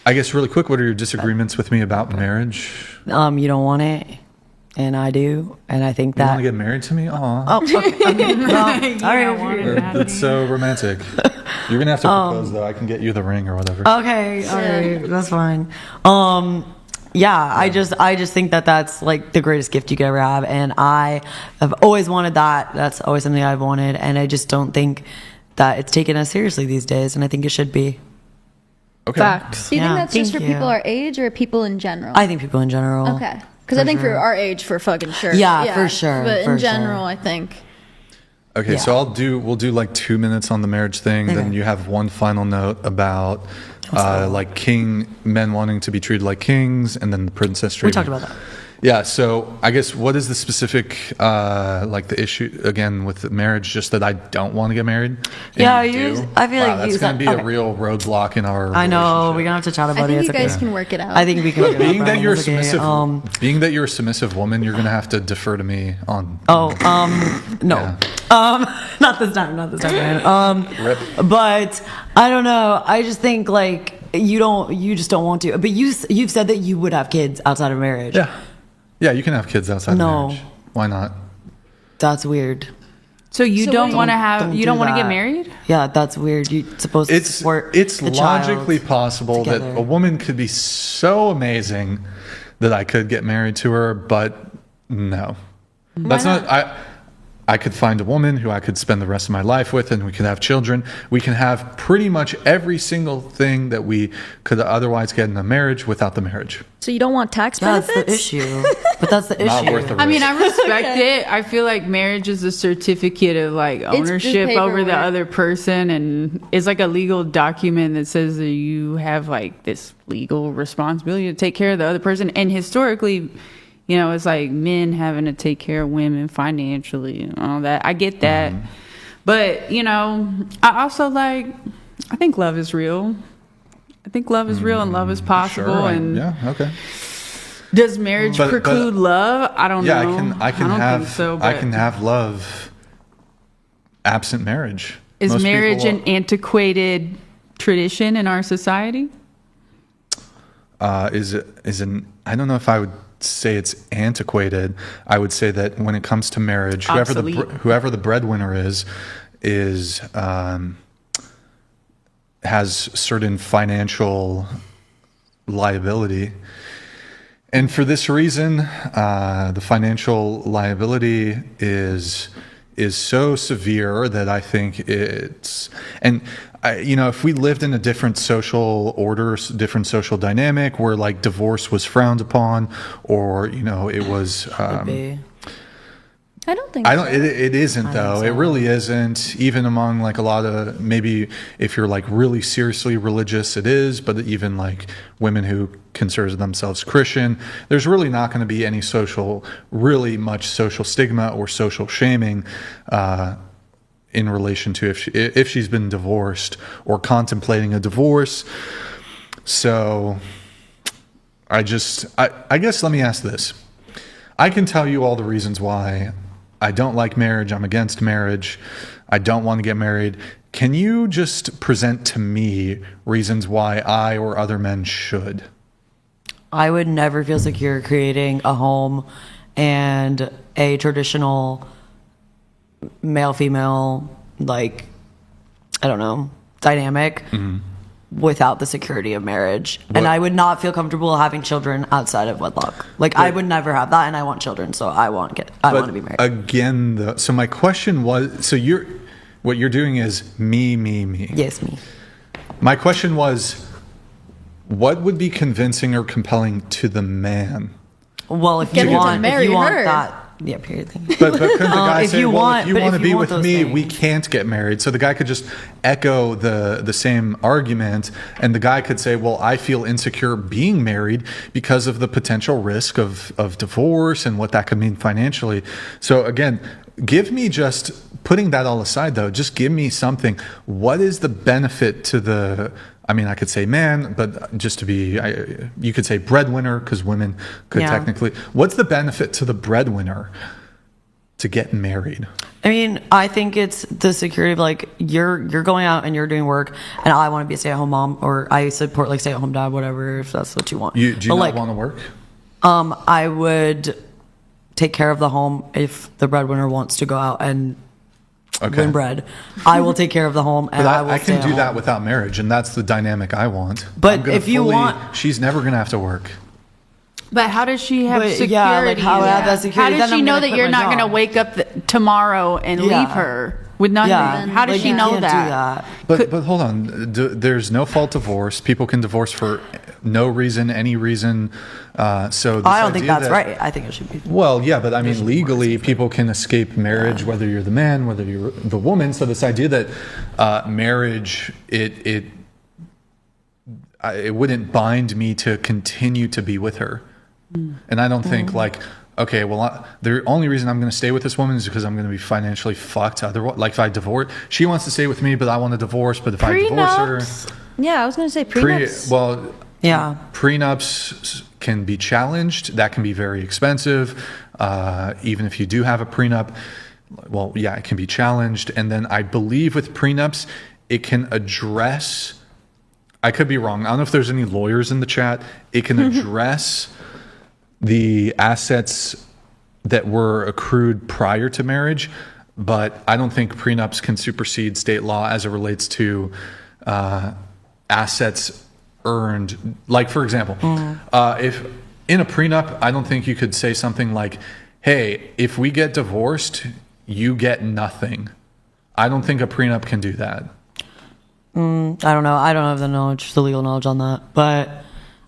I guess really quick, what are your disagreements with me about marriage? You don't want it, and I do, and I think You that. want to get married to me? Aw. Oh, okay. Well, all right. That's so romantic. You're gonna have to propose though. I can get you the ring or whatever. Okay, all right, that's fine. Yeah, I just think that that's like the greatest gift you could ever have, and I have always wanted that. That's always something I've wanted, and I just don't think that it's taken as seriously these days, and I think it should be. Okay. Facts. Do you think that's just thank for you. people our age or people in general? I think people in general. Okay. Because I think for our age, for fucking sure. Yeah, for sure, But for in general, sure. I think. Okay, Yeah. so we'll do like 2 minutes on the marriage thing. Then Okay. you have one final note about like men wanting to be treated like kings, and then the princess We treatment. talked about that. Yeah, so I guess what is the specific like the issue again with the marriage? Just that I don't want to get married. And Yeah, you do? I feel Wow, like that's you going to be said- a real roadblock in our. I know relationship. we're gonna have to chat I about it. think It's you guys okay. can work it out. I think we can. work it out, Being that Brian. you're a It's okay. submissive, being that you're a submissive woman, you're going to have to defer to me on. No. Yeah. Not this time, man. Rip. But I don't know. I just think like you just don't want to. But you've said that you would have kids outside of marriage. Yeah, you can have kids outside No. of marriage. Why not? That's weird. So you So don't wait. want to have, Don't you do don't want to that. get married? Yeah, that's weird. You're supposed to It's support logically the child possible that together. a woman could be so amazing that I could get married to her, but no. That's not I could find a woman who I could spend the rest of my life with, and we could have children. We can have pretty much every single thing that we could otherwise get in a marriage without the marriage. So you don't want tax That's benefits? the issue. But that's the Not issue. worth the risk. I mean, I respect it. I feel like marriage is a certificate of like just ownership over the paperwork. other person, and it's like a legal document that says that you have like this legal responsibility to take care of the other person. And historically, you know, it's like men having to take care of women financially and all that. I get that. But, you know, I also like, I think love is real. I think love is real and love is possible. Sure. And Yeah, okay. does marriage But- preclude love? I don't Yeah, know. I can don't have think so, I but can have love absent marriage. is Most marriage people- an antiquated tradition in our society? is an I don't know if I would say it's antiquated. I would say that when it comes to marriage, Obsolete. whoever the breadwinner is has certain financial liability. And for this reason, the financial liability is so severe that I think it's if we lived in a different social order, different social dynamic where like divorce was frowned upon, or it was. Be. I don't think I don't. so. It isn't though. so. It really isn't. Even among like a lot of maybe if you're like really seriously religious, it is. But even like women who consider themselves Christian, there's really not going to be any really much social stigma or social shaming in relation to if she's been divorced or contemplating a divorce. So I guess let me ask this. I can tell you all the reasons why I don't like marriage. I'm against marriage. I don't want to get married. Can you just present to me reasons why I or other men should? I would never feel secure creating a home and a traditional male-female, like, I don't know, dynamic without the security of marriage. And I would not feel comfortable having children outside of wedlock. Like, I would never have that, and I want children, so I want to be married. Again, though, so my question was, so what you're doing is me. Yes, me. My question was, what would be convincing or compelling to the man? Well, if Get you her to want, marry her. that, yeah, period thing. But couldn't the guy if say, you well, want- if you but want if to be you want with those me, we things. can't get married. So the guy could just echo the same argument, and the guy could say, well, I feel insecure being married because of the potential risk of divorce and what that could mean financially. So again, give me just, putting that all aside though, just give me something. What is the benefit to I could say man, but just to be, you could say breadwinner because women could Yeah. technically. What's the benefit to the breadwinner to get married? I mean, I think it's the security of like you're going out and you're doing work, and I want to be a stay-at-home mom, or I support like stay-at-home dad, whatever, if that's what you want. Do you But, not like, want to work? I would take care of the home if the breadwinner wants to go out and win bread. I will take care of the home, and But I will. I stay can at do that home. without marriage, and that's the dynamic I want. But I'm gonna if you want- she's never going to have to work. But how does she have But, security? yeah, like, how would I have that How security? does Then she I'm know gonna that quit you're my not going to job. wake up tomorrow and Yeah. leave her with nothing? Yeah. How does Like, she you know can't that? do that. But hold on, there's no fault divorce. People can divorce for no reason, any reason. So this I don't think idea that's that- right. I think it should be. Well, yeah, but I mean, legally, people can escape marriage, whether you're the man, whether you're the woman. So this idea that marriage, it wouldn't bind me to continue to be with her. And I don't think like, okay, well, the only reason I'm going to stay with this woman is because I'm going to be financially fucked. Otherwise, like if I divorce, she wants to stay with me, but I want to divorce. But if I divorce her, Yeah, I was going to say prenups. Yeah. prenups can be challenged. That can be very expensive. Even if you do have a prenup, well, yeah, it can be challenged. And then I believe with prenups, it can address, I could be wrong. I don't know if there's any lawyers in the chat. It can address the assets that were accrued prior to marriage, but I don't think prenups can supersede state law as it relates to assets earned. Like, for example, if in a prenup, I don't think you could say something like, hey, if we get divorced, you get nothing. I don't think a prenup can do that. I don't know. I don't have the knowledge, the legal knowledge on that. But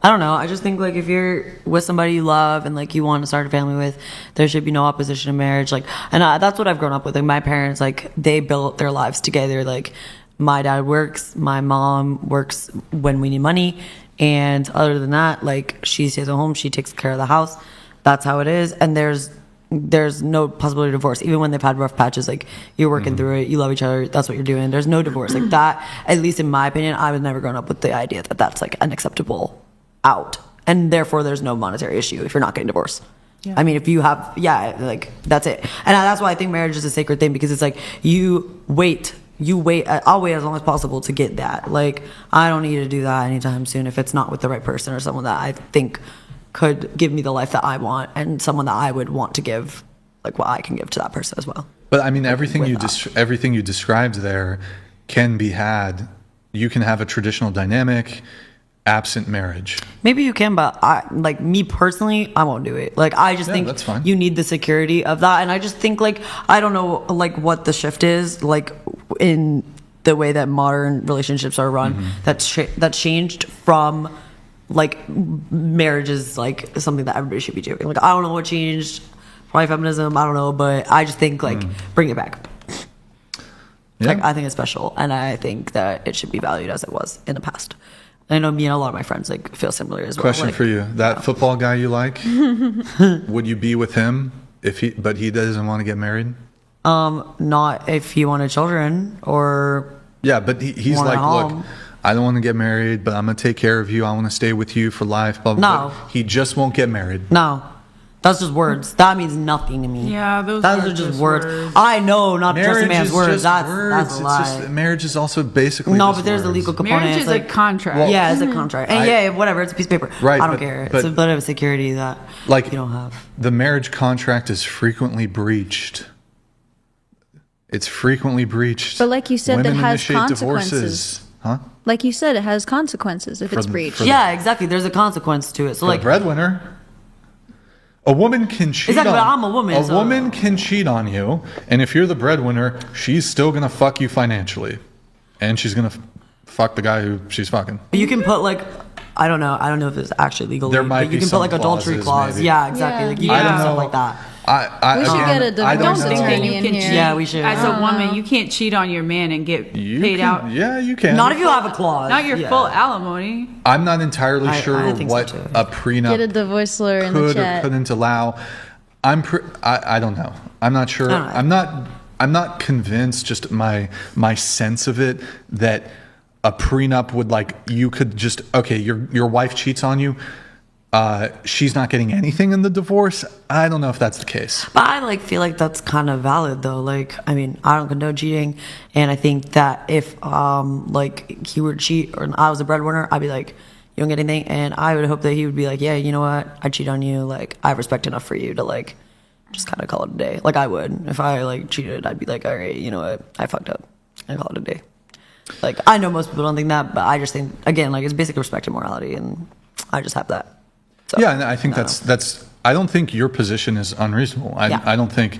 I don't know. I just think like if you're with somebody you love and like you want to start a family with, there should be no opposition to marriage. Like, and that's what I've grown up with. Like my parents, like they built their lives together. Like my dad works, my mom works when we need money, and other than that, like she stays at home, she takes care of the house. That's how it is. And there's no possibility of divorce. Even when they've had rough patches, like you're working through it, you love each other, that's what you're doing. There's no divorce. Like that, at least in my opinion, I was never grown up with the idea that that's like unacceptable out. And therefore there's no monetary issue if you're not getting divorced. Yeah. I mean, if you have, like that's it. And that's why I think marriage is a sacred thing, because it's like you wait, I'll wait as long as possible to get that. Like I don't need to do that anytime soon if it's not with the right person or someone that I think could give me the life that I want, and someone that I would want to give like what I can give to that person as well. But I mean, everything you described there can be had. You can have a traditional dynamic absent marriage. Maybe you can, but I, like me personally, I won't do it. Like I just think that's fine. You need the security of that, and I just think like I don't know like what the shift is like in the way that modern relationships are run. That changed from like marriage is like something that everybody should be doing. Like I don't know what changed, probably feminism. I don't know, but I just think like bring it back. Yeah. Like I think it's special, and I think that it should be valued as it was in the past. I know me and a lot of my friends like feel similar as well. Question like, for you: that football guy you like, would you be with him if he doesn't want to get married? Not if he wanted children or. Yeah, but he's Want a like, look, home. I don't want to get married, but I'm gonna take care of you. I want to stay with you for life. Blah, blah, No. blah. He just won't get married. No, that's just words. That means nothing to me. Yeah, those are are just just words. words. I know, not just a Marriage man's is words. just That's words. a lie. It's just, marriage is also basically No, just but there's a words. legal component. Marriage It's is like, a contract. yeah, it's a contract. And yeah, whatever. It's a piece of paper. Right, I don't but- care. but- It's a bit of a security that Like you don't have. the marriage contract is frequently breached. It's frequently breached. But like you said, Women that has initiate consequences. divorces. Huh? Like you said, it has consequences if it's breached. for Yeah, exactly. There's a consequence to it. So For like, the breadwinner. A woman can cheat Exactly, on but I'm a woman, A so- woman can cheat on you, and if you're the breadwinner, she's still gonna fuck you financially, and she's gonna fuck the guy who she's fucking. you can put like. I don't know if it's actually legal. There might but you be can some put like adultery clauses, clause. maybe. Yeah, exactly. Yeah. Like you I can don't do stuff know. like that. I We should again, get a I divorce don't think know. that attorney you in can here. cheat. Yeah, we should. As a woman, you can't cheat on your man and get You paid can- out. Yeah, you can. Not if you have a clause. Not your Yeah. full alimony. I'm not entirely I sure think so what too. a prenup Get a divorce lawyer in the could or chat. couldn't allow. I don't know. I'm not sure. I don't know. I'm not convinced. Just my sense of it that a prenup would like you could just okay. Your wife cheats on you. she's not getting anything in the divorce. I don't know if that's the case. But I like feel like that's kind of valid though. Like, I mean, I don't condone cheating, and I think that if like he were to cheat or I was a breadwinner, I'd be like, you don't get anything, and I would hope that he would be like, yeah, you know what, I cheat on you. Like, I have respect enough for you to like just kind of call it a day. Like I would if I like cheated, I'd be like, all right, you know what, I fucked up, and call it a day. Like I know most people don't think that, but I just think again, like it's basic respect and morality, and I just have that. So, yeah, and I think that's. I don't think your position is unreasonable. I don't think,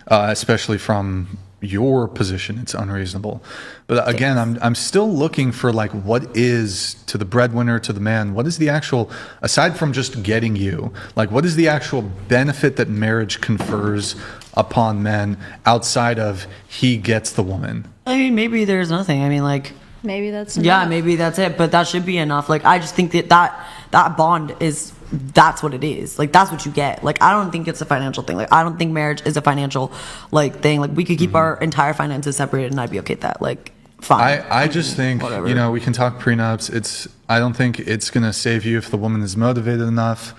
especially from your position, it's unreasonable. But again, I'm still looking for like what is to the breadwinner, to the man. What is the actual, aside from just getting you, like what is the actual benefit that marriage confers upon men outside of he gets the woman? I mean, maybe there's nothing. I mean, like. Maybe that's yeah, enough. maybe that's it, but that should be enough. Like I just think that bond is, that's what it is. Like that's what you get. Like I don't think it's a financial thing. Like I don't think marriage is a financial like thing. Like we could keep our entire finances separated and I'd be okay with that. Like fine. I just think whatever. You know, we can talk prenups. I don't think it's gonna save you if the woman is motivated enough.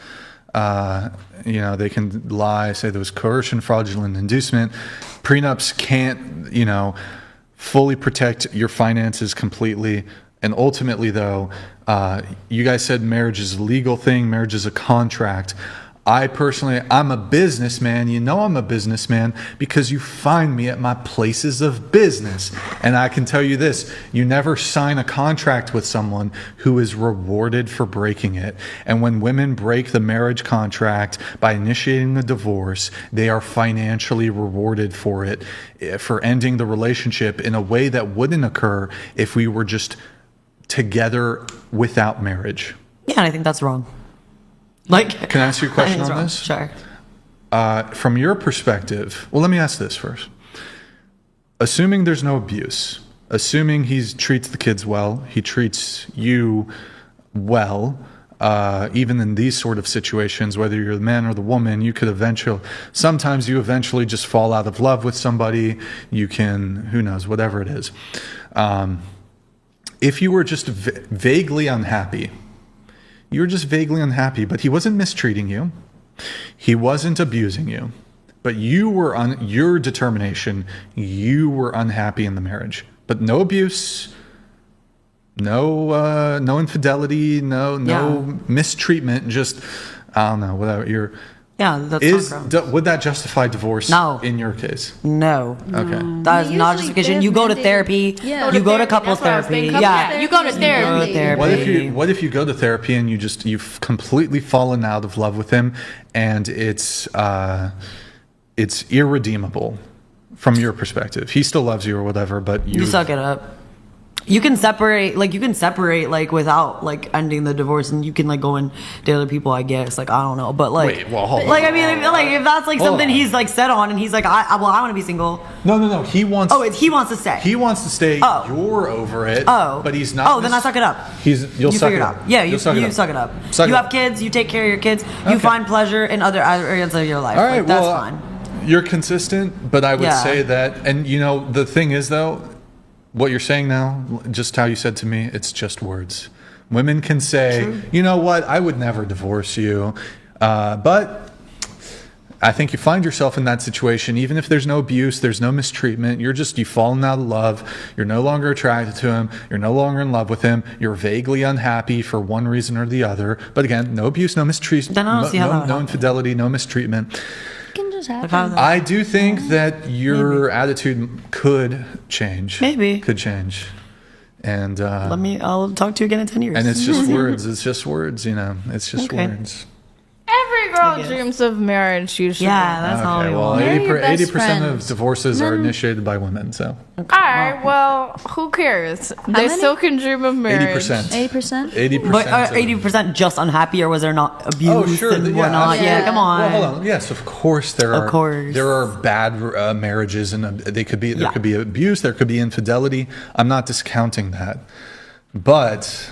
You know, they can lie, say there was coercion, fraudulent inducement. Prenups can't, you know, fully protect your finances completely. And ultimately, though, you guys said marriage is a legal thing. Marriage is a contract. I personally, I'm a businessman. You know I'm a businessman because you find me at my places of business. And I can tell you this, you never sign a contract with someone who is rewarded for breaking it. And when women break the marriage contract by initiating the divorce, they are financially rewarded for it, for ending the relationship in a way that wouldn't occur if we were just together without marriage. Yeah, and I think that's wrong. Like, can I ask you a question on wrong. this? Sure. From your perspective, well, let me ask this first. Assuming there's no abuse, assuming he treats the kids well, he treats you well, even in these sort of situations, whether you're the man or the woman, you could sometimes you eventually just fall out of love with somebody. You can, who knows, whatever it is. If you were just vaguely unhappy, but he wasn't mistreating you. He wasn't abusing you. But you were your determination, you were unhappy in the marriage. But no abuse, no infidelity, no mistreatment, just, I don't know, whatever. Would that justify divorce in your case? No. Okay. That is not justification. You go to therapy. Yeah. You go to couples therapy. Yeah. You go to therapy. What if you go to therapy and you've completely fallen out of love with him and it's irredeemable from your perspective? He still loves you or whatever, but you suck it up. You can separate without like ending the divorce, and you can like go and date other people, I guess. Like I don't know, but like, wait, well, hold on. Like I mean, if that's like something he's like set on, and he's like, I want to be single. No. He wants. Oh, he wants to stay. He wants to stay. Oh. You're over it. Oh, but he's not. Oh, then I suck it up. You'll suck figure it out. Yeah, you suck it up. You have kids. You take care of your kids. You find pleasure in other areas of your life. All right, like, that's fine. You're consistent, but I would say that, and you know, the thing is though, what you're saying now, just how you said to me, it's just words. Women can say, true. You know what, I would never divorce you, but I think you find yourself in that situation, even if there's no abuse, there's no mistreatment, you've fallen out of love, you're no longer attracted to him, you're no longer in love with him, you're vaguely unhappy for one reason or the other, but again, no abuse, no mistreatment, no infidelity, no mistreatment. I do think that your attitude could change. Maybe. Could change. And I'll talk to you again in 10 years. And it's just words. It's just words, you know. It's just words. Every girl dreams of marriage, usually. Yeah, that's all we want. 80% of divorces are initiated by women, so. All right, well, who cares? They still can dream of marriage. 80%? 80%. But are 80% just unhappy, or was there not abuse and whatnot? Yeah, come on. Well, hold on. Yes, of course there are bad marriages, and there could be abuse, there could be infidelity. I'm not discounting that, but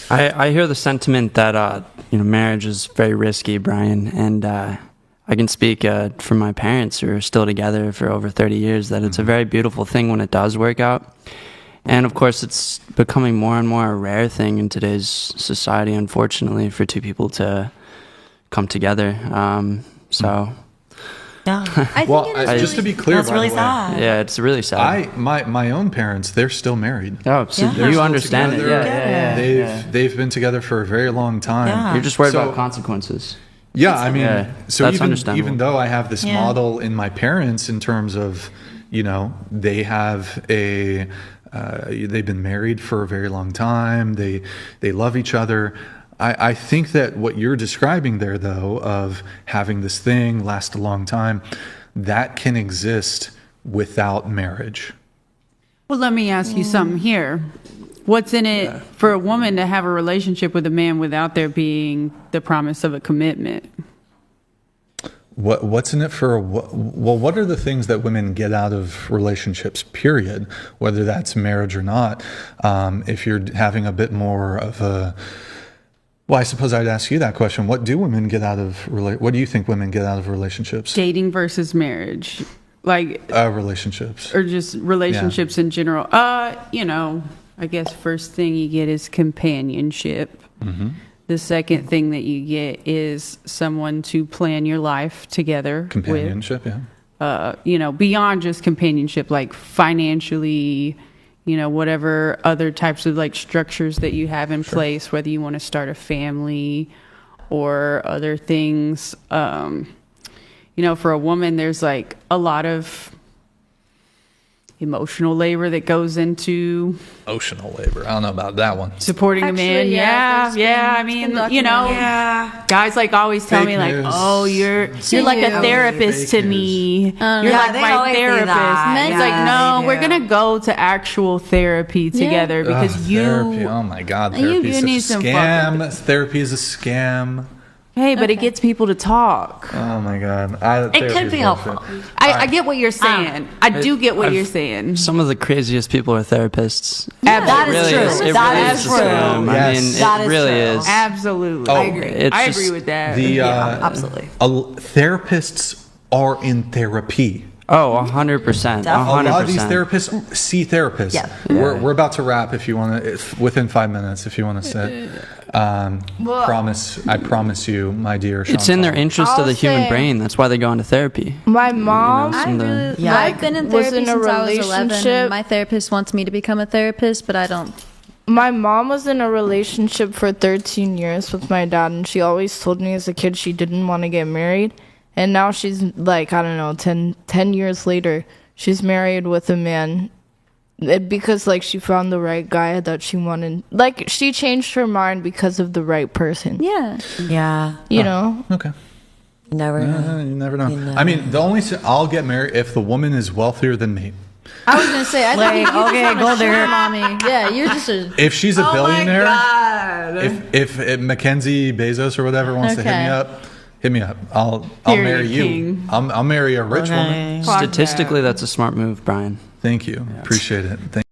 I hear the sentiment that marriage is very risky, Brian, and I can speak from my parents who are still together for over 30 years that it's a very beautiful thing when it does work out. And of course, it's becoming more and more a rare thing in today's society, unfortunately, for two people to come together. So, Yeah. I Well, think it is just to be clear, That's by really the way, sad. yeah, it's really sad. my own parents, they're still married. Oh, so Yeah. you Still understand it. together. Yeah. They've been together for a very long time. Yeah. You're just worried So- about consequences. Yeah, I mean, Yeah, so that's even understandable. though I have this Yeah. model in my parents in terms of, they have they've been married for a very long time. They love each other. I think that what you're describing there, though, of having this thing last a long time, that can exist without marriage. Well, let me ask you something here. What's in it for a woman to have a relationship with a man without there being the promise of a commitment? What's in it for? What are the things that women get out of relationships? Period. Whether that's marriage or not. If you're having a bit more of a, well, I suppose I'd ask you that question. What do women get out of What do you think women get out of relationships? Dating versus marriage, like, Relationships. or just relationships in general. I guess first thing you get is companionship. Mm-hmm. The second thing that you get is someone to plan your life together Companionship. Yeah. with. Beyond just companionship, like financially, whatever other types of like structures that you have in place, whether you want to start a family or other things. For a woman, there's like a lot of emotional labor that goes into Emotional labor. I don't know about that one. supporting a man. Actually, Yeah. yeah, I there's been mean, documentaries. guys like always tell Fake me like, news. oh, you're like a Fake therapist to news. me. You're Yeah, like they my always say therapist. that. It's Yeah, like, no, they we're do. gonna go to actual therapy together because Therapy. Oh my God. You- Therapy you is need a some scam. Therapy is a scam. hey, but it gets people to talk. Oh my God. It could be helpful. I get what you're saying. I do get what you're saying. Some of the craziest people are therapists. That is Really true. is. It That really is is true. a scam. I Yes. mean, That it is really true. is. Absolutely. Oh, I agree. it's I just agree with that. Absolutely. Therapists are in therapy. Oh, 100%. A lot of 100%. these therapists see therapists. Yeah. We're about to wrap. If you want to, within 5 minutes, if you want to sit. I promise you, my dear. It's in their interest of the I'll human say- brain. That's why they go into therapy. My mom, I really, Yeah. I've been in was therapy in a since I was 11. relationship. My therapist wants me to become a therapist, but I don't. my mom was in a relationship for 13 years with my dad, and she always told me as a kid she didn't want to get married. And now she's like, I don't know, 10 years later, she's married with a man because like she found the right guy that she wanted. Like she changed her mind because of the right person. Yeah. Yeah. You know? Okay. You never know. You never know. You never I mean, I'll get married if the woman is wealthier than me. I was gonna say, I Like, think you okay, just go want to there. sugar mommy. Yeah, you're just a. If she's a billionaire, God. if Mackenzie Bezos or whatever wants to hit me up. I'll Period, marry you. king. I'll marry a rich woman. Okay. Fuck Statistically, that. that's a smart move, Brian. Thank you. Appreciate it. Thank